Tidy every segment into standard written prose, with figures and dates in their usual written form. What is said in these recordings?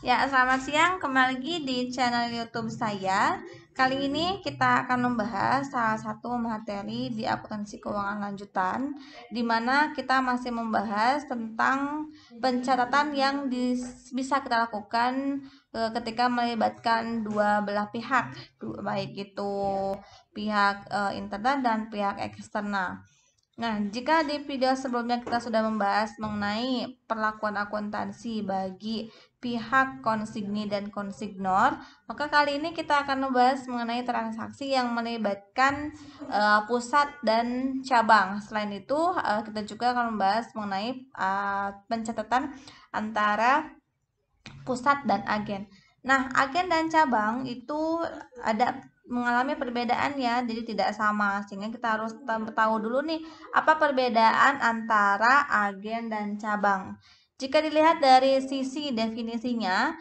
Ya, selamat siang. Kembali lagi di channel YouTube saya. Kali ini kita akan membahas salah satu materi di akuntansi keuangan lanjutan, di mana kita masih membahas tentang pencatatan yang bisa kita lakukan ketika melibatkan dua belah pihak, baik itu pihak internal dan pihak eksternal. Nah, jika di video sebelumnya kita sudah membahas mengenai perlakuan akuntansi bagi pihak konsigni dan konsignor, maka kali ini kita akan membahas mengenai transaksi yang melibatkan pusat dan cabang. Selain itu, kita juga akan membahas mengenai pencatatan antara pusat dan agen. Nah, agen dan cabang itu ada mengalami perbedaan ya, jadi tidak sama. Sehingga kita harus tahu dulu nih, apa perbedaan antara agen dan cabang. Jika dilihat dari sisi definisinya,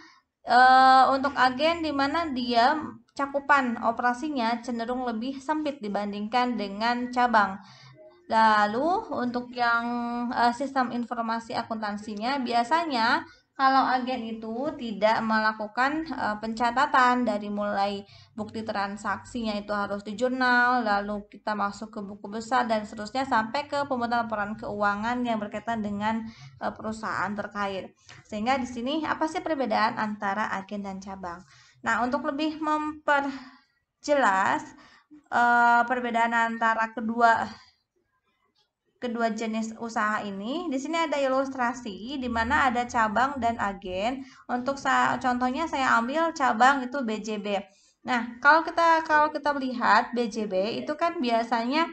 untuk agen di mana dia cakupan operasinya cenderung lebih sempit dibandingkan dengan cabang. Lalu untuk yang sistem informasi akuntansinya, biasanya kalau agen itu tidak melakukan pencatatan dari mulai bukti transaksinya itu harus di jurnal, lalu kita masuk ke buku besar dan seterusnya sampai ke pembuatan laporan keuangan yang berkaitan dengan perusahaan terkait. Sehingga di sini apa sih perbedaan antara agen dan cabang? Nah, untuk lebih memperjelas perbedaan antara kedua jenis usaha ini, di sini ada ilustrasi di mana ada cabang dan agen. Untuk contohnya saya ambil cabang itu BJB. Nah, kalau kita lihat BJB itu kan biasanya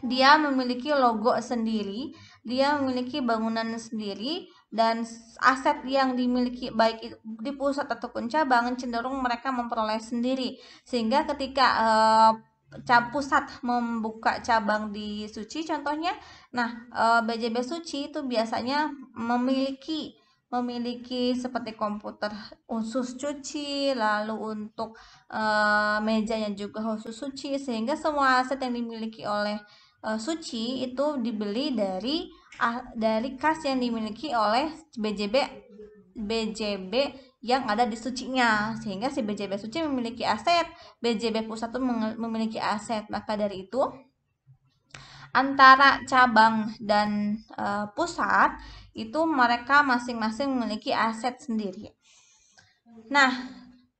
dia memiliki logo sendiri, dia memiliki bangunan sendiri, dan aset yang dimiliki baik di pusat ataupun cabang cenderung mereka memperoleh sendiri. Sehingga ketika pusat membuka cabang di Suci contohnya, nah BJB Suci itu biasanya memiliki seperti komputer khusus cuci, lalu untuk mejanya juga khusus cuci, sehingga semua aset yang dimiliki oleh Suci itu dibeli dari kas yang dimiliki oleh BJB yang ada di Sucinya, sehingga si BJB Suci memiliki aset, BJB Pusat itu memiliki aset. Maka dari itu antara cabang dan pusat itu mereka masing-masing memiliki aset sendiri. Nah,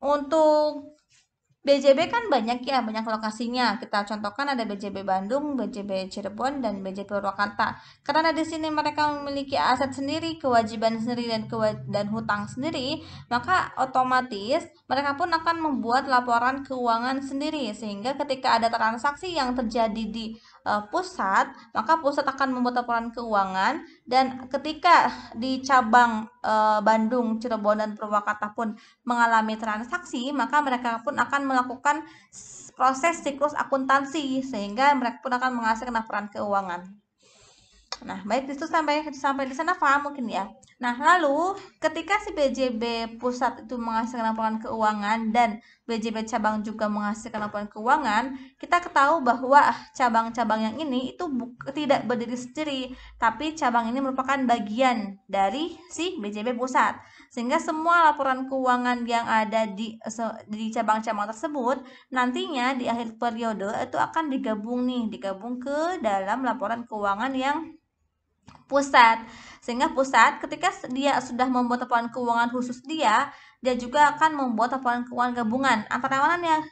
untuk BJB kan banyak ya, banyak lokasinya. Kita contohkan ada BJB Bandung, BJB Cirebon, dan BJB Purwakarta. Karena di sini mereka memiliki aset sendiri, kewajiban sendiri, dan hutang sendiri, maka otomatis mereka pun akan membuat laporan keuangan sendiri. Sehingga ketika ada transaksi yang terjadi di pusat, maka pusat akan membuat laporan keuangan, dan ketika di cabang Bandung, Cirebon, dan Purwakarta pun mengalami transaksi, maka mereka pun akan melakukan proses siklus akuntansi sehingga mereka pun akan menghasilkan laporan keuangan. Nah, baik itu sampai di sana paham mungkin ya. Nah, lalu ketika si BJB pusat itu menghasilkan laporan keuangan dan BJB cabang juga menghasilkan laporan keuangan, kita ketahui bahwa cabang-cabang yang ini itu tidak berdiri sendiri, tapi cabang ini merupakan bagian dari si BJB pusat. Sehingga semua laporan keuangan yang ada di cabang-cabang tersebut nantinya di akhir periode itu akan digabung ke dalam laporan keuangan yang pusat. Sehingga pusat ketika dia sudah membuat laporan keuangan khusus dia juga akan membuat laporan keuangan gabungan. Antara mana nih?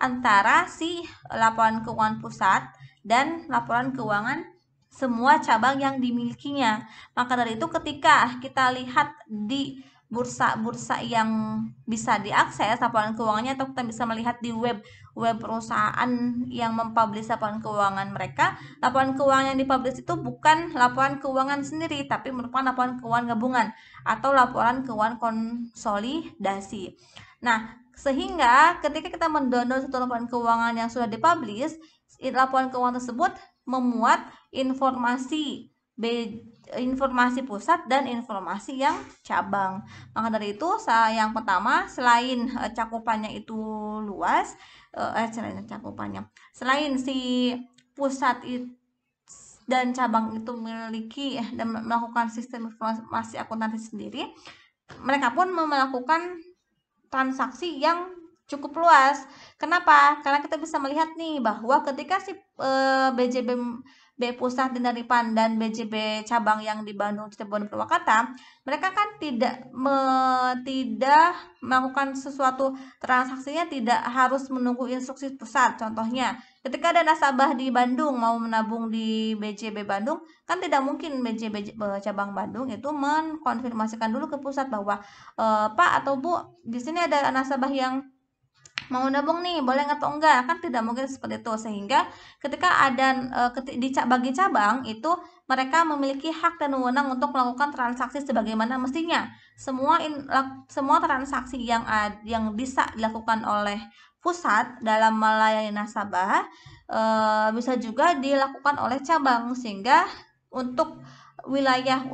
Antara si laporan keuangan pusat dan laporan keuangan semua cabang yang dimilikinya. Maka dari itu ketika kita lihat di bursa-bursa yang bisa diakses laporan keuangannya, atau kita bisa melihat di web perusahaan yang mempublish laporan keuangan mereka, laporan keuangan yang dipublish itu bukan laporan keuangan sendiri, tapi merupakan laporan keuangan gabungan atau laporan keuangan konsolidasi. Nah, sehingga ketika kita mendownload satu laporan keuangan yang sudah dipublish, laporan keuangan tersebut memuat informasi pusat dan informasi yang cabang. Maka dari itu, yang pertama, selain cakupannya itu luas, selain si pusat dan cabang itu memiliki dan melakukan sistem informasi akuntansi sendiri, mereka pun melakukan transaksi yang cukup luas. Kenapa? Karena kita bisa melihat nih bahwa ketika si BJB Pusat di Naripan dan BJB cabang yang di Bandung, Cirebon, Purwakarta, mereka kan tidak melakukan sesuatu transaksinya tidak harus menunggu instruksi pusat. Contohnya, ketika ada nasabah di Bandung mau menabung di BJB Bandung, kan tidak mungkin BJB cabang Bandung itu mengkonfirmasikan dulu ke pusat bahwa Pak atau Bu, di sini ada nasabah yang mau nabung nih, boleh atau enggak? Kan tidak mungkin seperti itu. Sehingga ketika ada bagi cabang itu mereka memiliki hak dan wewenang untuk melakukan transaksi sebagaimana mestinya. Semua transaksi yang bisa dilakukan oleh pusat dalam melayani nasabah bisa juga dilakukan oleh cabang, sehingga untuk wilayah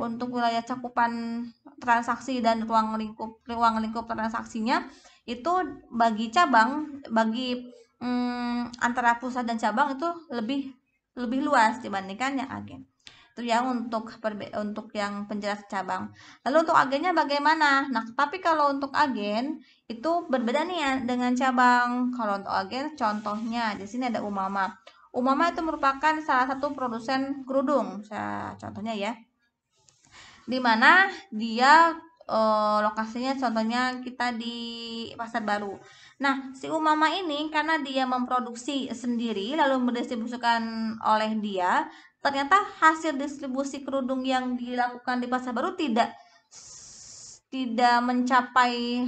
cakupan transaksi dan ruang lingkup transaksinya itu bagi cabang, antara pusat dan cabang itu lebih luas dibandingkan yang agen. Itu ya untuk yang penjelas cabang. Lalu untuk agennya bagaimana? Nah, tapi kalau untuk agen itu berbeda nih ya dengan cabang. Kalau untuk agen, contohnya di sini ada Umama. Umama itu merupakan salah satu produsen kerudung. Contohnya ya, di mana dia lokasinya contohnya kita di Pasar Baru. Nah, si Umama ini karena dia memproduksi sendiri lalu mendistribusikan oleh dia, ternyata hasil distribusi kerudung yang dilakukan di Pasar Baru tidak mencapai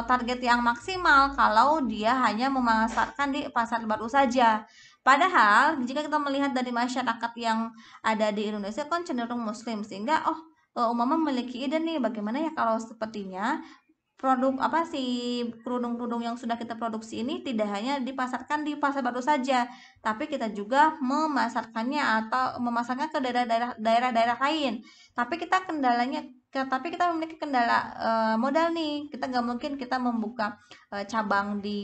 target yang maksimal kalau dia hanya memasarkan di Pasar Baru saja. Padahal jika kita melihat dari masyarakat yang ada di Indonesia kan cenderung muslim, sehingga Umama memiliki ide nih bagaimana ya kalau sepertinya produk kerudung-kerudung yang sudah kita produksi ini tidak hanya dipasarkan di Pasar Baru saja, tapi kita juga memasarkannya atau memasarkan ke daerah-daerah lain. Tapi kita memiliki kendala modal nih. Kita nggak mungkin kita membuka cabang di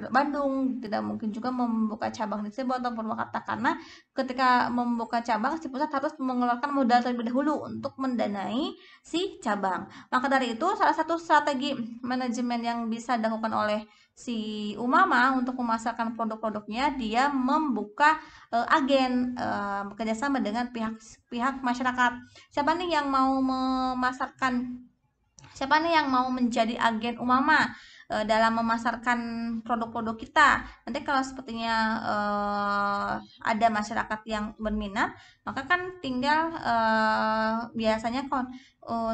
Bandung, tidak mungkin juga membuka cabang di Cirebon atau Purwakarta, karena ketika membuka cabang si pusat harus mengeluarkan modal terlebih dahulu untuk mendanai si cabang. Maka dari itu salah satu strategi manajemen yang bisa dilakukan oleh si Umama untuk memasarkan produk-produknya, dia membuka agen, bekerjasama dengan pihak masyarakat. Siapa nih yang mau menjadi agen Umama dalam memasarkan produk-produk kita? Nanti kalau sepertinya ada masyarakat yang berminat, maka kan tinggal biasanya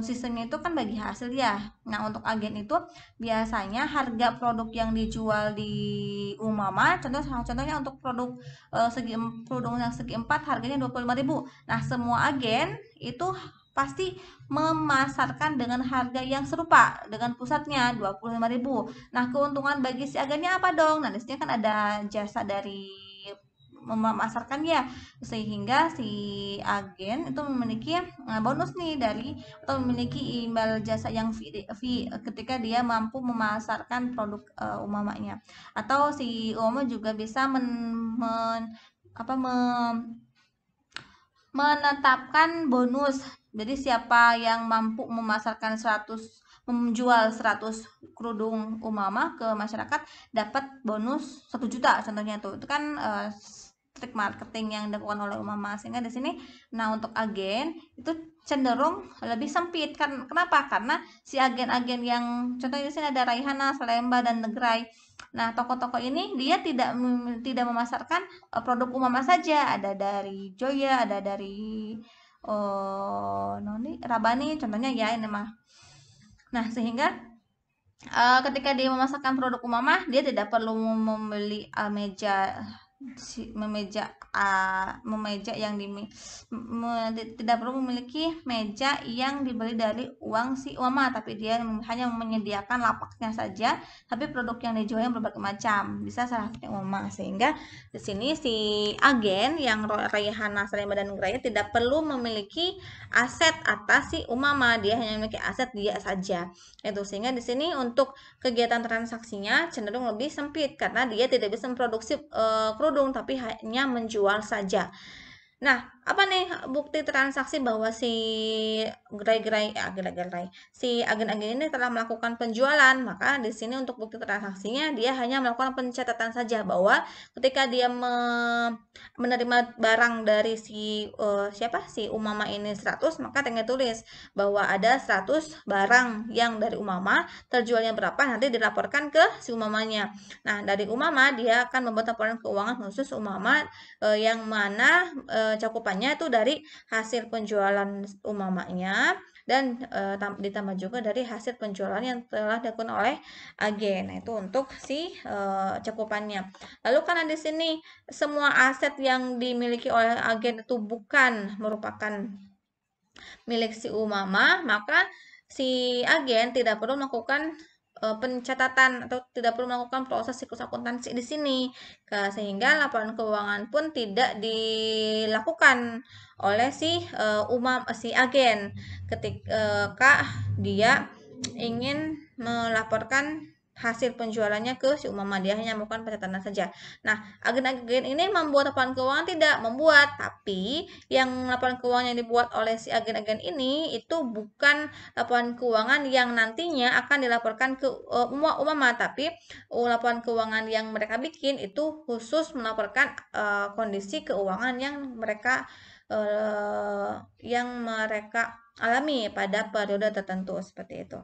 sistemnya itu kan bagi hasil ya. Nah, untuk agen itu biasanya harga produk yang dijual di Umama, contohnya untuk produk kerudung yang segi 4 harganya 25.000. Nah, semua agen itu pasti memasarkan dengan harga yang serupa dengan pusatnya 25.000. Nah, keuntungan bagi si agennya apa dong? Nah, di sini kan ada jasa dari memasarkan ya, sehingga si agen itu memiliki bonus nih atau memiliki imbal jasa yang fee ketika dia mampu memasarkan produk Umamanya. Atau si Umama juga bisa menetapkan bonus. Jadi siapa yang mampu menjual 100 kerudung Umama ke masyarakat dapat bonus 1 juta contohnya tuh. Itu kan trik marketing yang dilakukan oleh Umama. Sehingga di sini untuk agen itu cenderung lebih sempit. Kenapa? Karena si agen-agen yang contohnya di sini ada Raihana, Salemba dan Negrai. Nah, toko-toko ini dia tidak memasarkan produk Umama saja, ada dari Joya, ada dari Rabani contohnya ya ini mah. Nah, sehingga ketika dia memasarkan produk Umama, dia tidak perlu membeli memeja yang tidak perlu memiliki meja yang dibeli dari uang si Umama, tapi dia hanya menyediakan lapaknya saja, tapi produk yang dijual yang berbagai macam, bisa salah satunya Umama. Sehingga di sini si agen yang Raihana, Salemba dan Nugraya tidak perlu memiliki aset atas si Umama, dia hanya memiliki aset dia saja. Itu sehingga di sini untuk kegiatan transaksinya cenderung lebih sempit karena dia tidak bisa memproduksi kerudung tapi hanya menjual saja. Nah, apa nih bukti transaksi bahwa si si agen-agen ini telah melakukan penjualan? Maka di sini untuk bukti transaksinya dia hanya melakukan pencatatan saja bahwa ketika dia menerima barang dari si Umama ini 100, maka tinggal tulis bahwa ada 100 barang yang dari Umama, terjualnya berapa nanti dilaporkan ke si Umamanya. Nah, dari Umama dia akan membuat laporan keuangan khusus Umama yang mana cakupannya itu dari hasil penjualan Umamanya dan ditambah juga dari hasil penjualan yang telah dilakukan oleh agen. Nah, itu untuk si cakupannya. Lalu karena di sini semua aset yang dimiliki oleh agen itu bukan merupakan milik si Umama, maka si agen tidak perlu melakukan pencatatan atau tidak perlu melakukan proses siklus akuntansi di sini, sehingga laporan keuangan pun tidak dilakukan oleh si agen ketika dia ingin melaporkan hasil penjualannya ke si Umama. Dia hanya melakukan pencatatan saja. Nah, agen-agen ini membuat laporan keuangan tidak membuat, tapi yang laporan keuangan yang dibuat oleh si agen-agen ini itu bukan laporan keuangan yang nantinya akan dilaporkan ke Umama, tapi laporan keuangan yang mereka bikin itu khusus melaporkan kondisi keuangan yang mereka alami pada periode tertentu seperti itu.